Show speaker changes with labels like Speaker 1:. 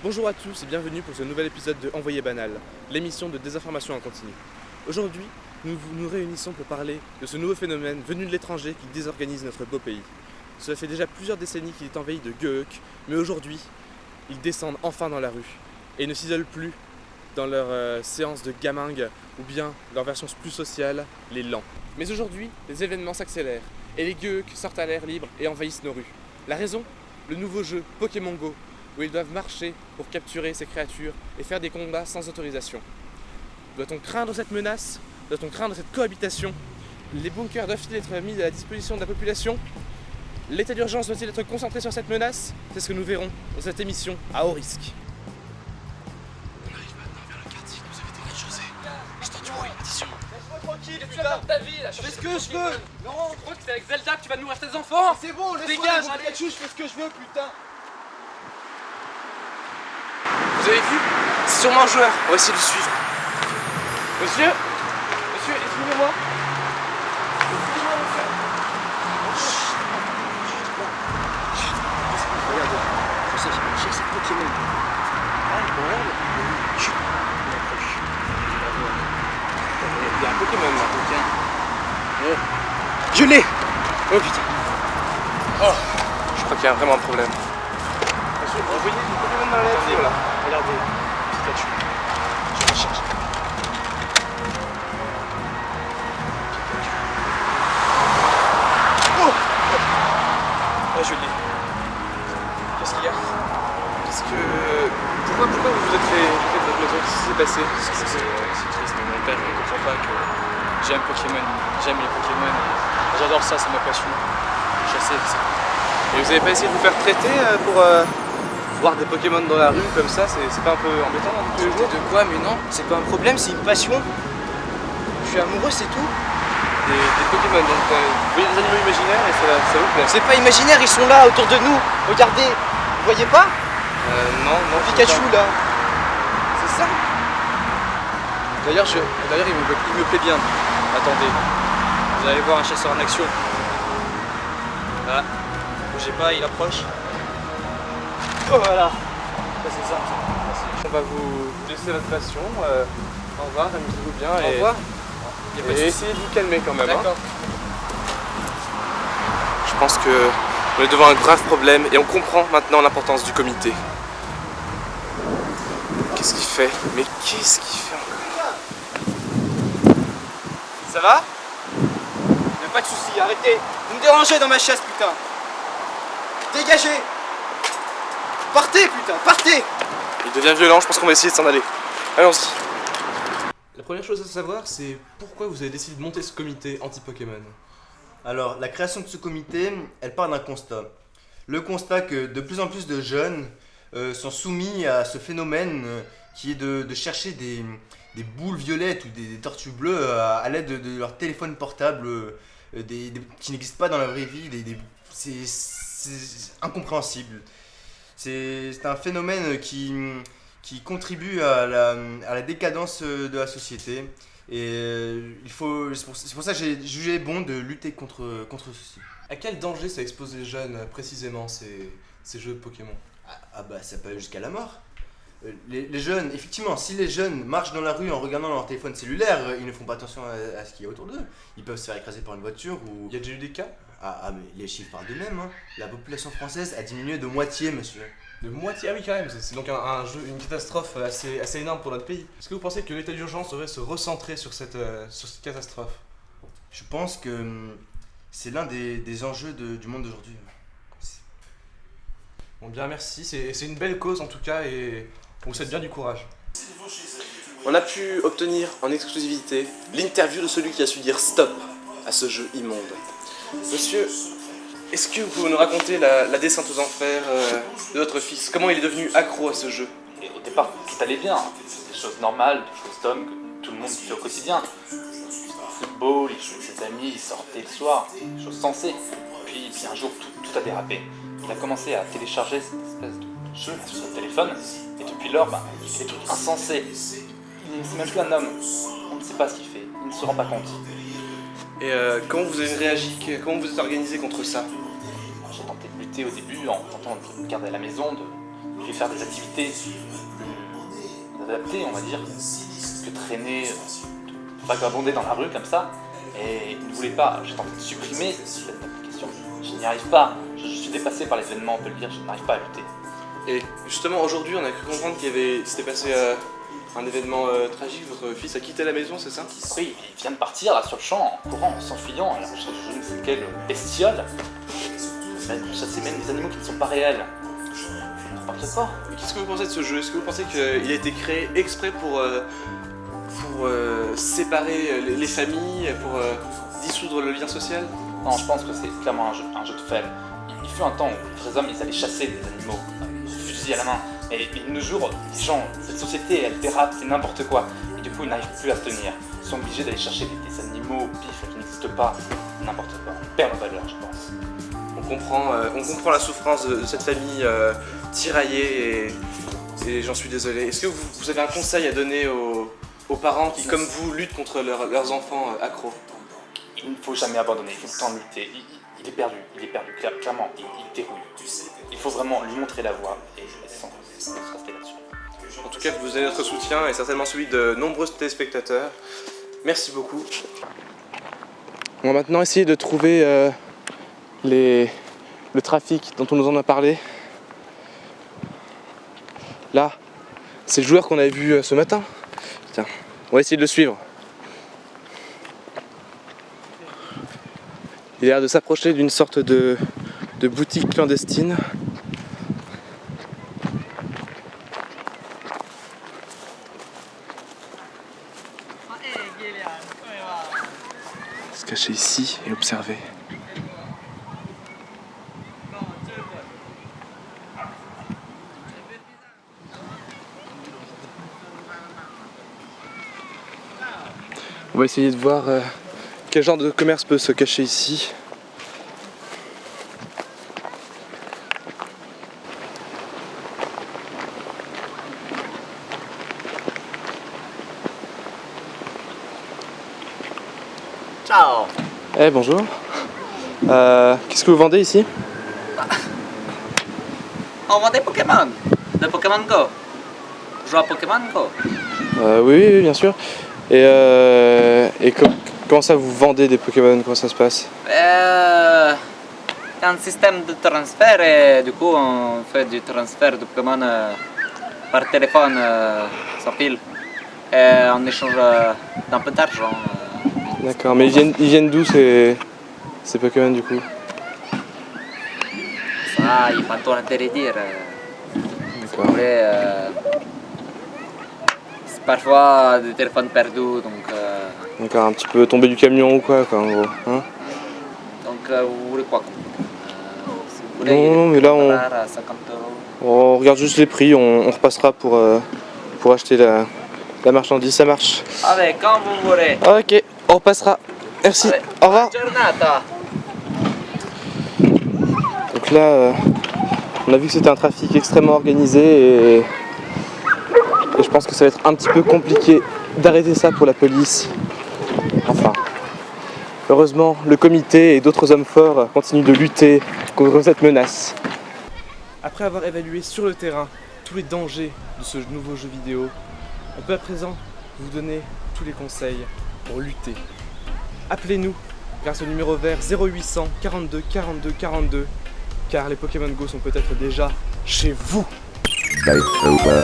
Speaker 1: Bonjour à tous et bienvenue pour ce nouvel épisode de Envoyé Banal, l'émission de désinformation en continu. Aujourd'hui, nous nous réunissons pour parler de ce nouveau phénomène venu de l'étranger qui désorganise notre beau pays. Cela fait déjà plusieurs décennies qu'il est envahi de geeks, mais aujourd'hui, ils descendent enfin dans la rue et ne s'isolent plus dans leur séance de gaming ou bien leur version plus sociale, les LAN. Mais aujourd'hui, les événements s'accélèrent et les geeks sortent à l'air libre et envahissent nos rues. La raison ? Le nouveau jeu Pokémon Go, où ils doivent marcher pour capturer ces créatures et faire des combats sans autorisation. Doit-on craindre cette menace ? Doit-on craindre cette cohabitation ? Les bunkers doivent-ils être mis à la disposition de la population ? L'état d'urgence doit-il être concentré sur cette menace ? C'est ce que nous verrons dans cette émission à haut risque.
Speaker 2: On arrive maintenant vers le quartier, vous avez des rez-de-chaussée. J'entends du bruit, attention.
Speaker 3: Laisse-moi tranquille,
Speaker 4: Tu vas faire ta vie là,
Speaker 3: Je fais ce que je veux. Non,
Speaker 4: Tu crois que c'est avec Zelda que tu vas nourrir tes enfants?
Speaker 3: c'est bon, laisse-moi
Speaker 4: Dégage,
Speaker 3: mon
Speaker 4: allez.
Speaker 3: Pikachu, je fais ce que je veux, putain.
Speaker 4: Vous avez vu? C'est sûrement un joueur, on va essayer de le suivre. Monsieur, excusez-moi. Excusez-moi, monsieur.
Speaker 2: Regarde, je sais, j'ai cette Pokémon. Regarde. Chut. Il approche.
Speaker 4: Il y a un Pokémon là.
Speaker 2: Je l'ai. Oh putain.
Speaker 4: Oh, je crois qu'il y a vraiment un problème. Monsieur, vous voyez du Pokémon dans la nature là?
Speaker 2: Regardez. Pikachu. Je recherche.
Speaker 4: Oh, je l'ai. Qu'est-ce qu'il y a? Pourquoi vous vous êtes fait jeter de votre maison? Qu'est-ce qui s'est passé?
Speaker 5: C'est triste, mon père ne comprend pas que j'aime Pokémon, j'aime les Pokémon et j'adore ça, c'est ma passion. Chasser, c'est ça.
Speaker 4: Et vous avez pas essayé de vous faire traiter pour voir des Pokémon dans la rue comme ça? C'est pas un peu embêtant dans tous les jours?
Speaker 2: De quoi? Mais non, c'est pas un problème, c'est une passion. Je suis amoureux, c'est tout.
Speaker 4: Des Pokémon, donc vous voyez des animaux imaginaires et ça vous plaît?
Speaker 2: C'est pas imaginaire, ils sont là autour de nous. Regardez, vous voyez pas?
Speaker 4: Non,
Speaker 2: Pikachu là.
Speaker 4: C'est ça?
Speaker 5: D'ailleurs, il me plaît bien. Attendez, vous allez voir un chasseur en action. Là, bougez pas, il approche. Oh voilà. Ça, c'est ça.
Speaker 4: On va vous laisser votre passion. Au revoir, amusez-vous bien.
Speaker 2: Au revoir.
Speaker 4: Y a pas de soucis. Essayez de vous calmer quand même.
Speaker 5: D'accord.
Speaker 4: Je pense que on est devant un grave problème et on comprend maintenant l'importance du comité. Qu'est-ce qu'il fait? Mais qu'est-ce qu'il fait encore?
Speaker 2: Ça va? Y'a pas de soucis, arrêtez. Vous me dérangez dans ma chasse, putain. Dégagez. Partez, putain, partez.
Speaker 4: Il devient violent, je pense qu'on va essayer de s'en aller. Allons-y. La première chose à savoir, c'est pourquoi vous avez décidé de monter ce comité anti-Pokémon.
Speaker 6: Alors, la création de ce comité, elle part d'un constat. Le constat que de plus en plus de jeunes sont soumis à ce phénomène qui est de chercher des boules violettes ou des tortues bleues à l'aide de leur téléphone portable qui n'existent pas dans la vraie vie. C'est incompréhensible. C'est un phénomène qui contribue à la décadence de la société. Et c'est pour ça que j'ai jugé bon de lutter contre ceci.
Speaker 4: À quel danger ça expose les jeunes précisément ces jeux de Pokémon?
Speaker 6: Ah bah ça peut aller jusqu'à la mort. Les jeunes, effectivement, si les jeunes marchent dans la rue en regardant leur téléphone cellulaire, ils ne font pas attention à ce qu'il y a autour d'eux. Ils peuvent se faire écraser par une voiture ou...
Speaker 4: Il y a déjà eu des cas?
Speaker 6: Ah mais les chiffres parlent d'eux-mêmes, hein. La population française a diminué de moitié, monsieur.
Speaker 4: De moitié? Ah oui, quand même, c'est donc une catastrophe assez énorme pour notre pays. Est-ce que vous pensez que l'état d'urgence devrait se recentrer sur cette catastrophe?
Speaker 6: Je pense que c'est l'un des enjeux du monde d'aujourd'hui.
Speaker 4: Bon, bien merci, c'est une belle cause en tout cas et on vous souhaite bien du courage. On a pu obtenir en exclusivité l'interview de celui qui a su dire stop à ce jeu immonde. Monsieur, est-ce que vous pouvez nous raconter la descente aux enfers de votre fils? Comment il est devenu accro à ce jeu?
Speaker 7: Et au départ, tout allait bien. C'était des choses normales, des choses d'hommes que tout le monde fait au quotidien. Le football, il jouait avec ses amis, il sortait le soir, des choses sensées. Puis un jour, tout a dérapé. Il a commencé à télécharger cette espèce de jeu là, sur son téléphone. Et depuis lors, il fait des trucs insensés. C'est même plus un homme. On ne sait pas ce qu'il fait. Il ne se rend pas compte.
Speaker 4: Et comment vous avez réagi? Comment vous êtes organisé contre ça?
Speaker 7: J'ai tenté de lutter au début en tentant de me garder à la maison, il fait faire des activités plus adaptées, on va dire, que traîner, vagabonder dans la rue comme ça. Et il ne voulait pas, j'ai tenté de supprimer cette application. Je n'y arrive pas, je suis dépassé par les événements, on peut le dire, je n'arrive pas à lutter.
Speaker 4: Et justement, aujourd'hui, on a cru comprendre s'était passé un événement tragique. Votre fils a quitté la maison, c'est ça?
Speaker 7: Oui, il vient de partir là sur le champ, en courant, en s'enfuyant, à la recherche de je ne sais quelle bestiole. Même chasser même des animaux qui ne sont pas réels. N'importe quoi.
Speaker 4: Et qu'est-ce que vous pensez de ce jeu? Est-ce que vous pensez qu'il a été créé exprès pour séparer les familles, pour dissoudre le lien social?
Speaker 7: Non, je pense que c'est clairement un jeu de faible. Il fut un temps où les vrais hommes ils allaient chasser des animaux, fusil à la main. Et de nos jours, les gens, cette société, elle dérape, c'est n'importe quoi. Et du coup, ils n'arrivent plus à se tenir. Ils sont obligés d'aller chercher des animaux pifs qui n'existent pas. N'importe quoi. On perd nos valeurs, je pense.
Speaker 4: On comprend la souffrance de cette famille tiraillée et j'en suis désolé. Est-ce que vous avez un conseil à donner aux parents qui, comme vous, luttent contre leurs enfants accros?
Speaker 7: Il ne faut jamais abandonner, il faut tout le temps lutter. Il est perdu, clairement, il déroule. Il faut vraiment lui montrer la voie et sans rester là-dessus.
Speaker 4: En tout cas, vous avez notre soutien et certainement celui de nombreux téléspectateurs. Merci beaucoup. On va maintenant essayer de trouver le trafic dont on nous en a parlé. Là, c'est le joueur qu'on avait vu ce matin. Tiens, on va essayer de le suivre. Il a l'air de s'approcher d'une sorte de boutique clandestine. Se cacher ici et observer. On va essayer de voir quel genre de commerce peut se cacher ici.
Speaker 2: Ciao.
Speaker 4: Eh bonjour. Qu'est-ce que vous vendez ici?
Speaker 8: On vend des Pokémon, de Pokémon Go. Je joue à Pokémon Go.
Speaker 4: Oui, bien sûr. Et comment ça vous vendez des Pokémon? Comment ça se passe?
Speaker 8: Il y a un système de transfert et du coup on fait du transfert de Pokémon par téléphone sans fil. Et on échange d'un peu d'argent.
Speaker 4: D'accord, mais ils viennent d'où ces Pokémon du coup?
Speaker 8: Ça, il faut tout te le dire.
Speaker 4: D'accord.
Speaker 8: Après, c'est parfois des téléphones perdus, donc...
Speaker 4: D'accord, un petit peu tombé du camion ou quoi en gros. Hein?
Speaker 8: Donc vous voulez quoi? Si vous voulez,
Speaker 4: Non, mais là
Speaker 8: à 50 €.
Speaker 4: on regarde juste les prix, on repassera pour acheter la marchandise, ça marche.
Speaker 8: Allez, quand vous voulez.
Speaker 4: Ok, on repassera. Merci,
Speaker 8: Allez,
Speaker 4: au revoir.
Speaker 8: bonne giornata.
Speaker 4: Donc là, on a vu que c'était un trafic extrêmement organisé et je pense que ça va être un petit peu compliqué d'arrêter ça pour la police. Enfin, heureusement, le comité et d'autres hommes forts continuent de lutter contre cette menace. Après avoir évalué sur le terrain tous les dangers de ce nouveau jeu vidéo, on peut à présent vous donner tous les conseils pour lutter. Appelez-nous grâce au numéro vert 0800 42 42 42 car les Pokémon Go sont peut-être déjà chez vous.
Speaker 9: Game over.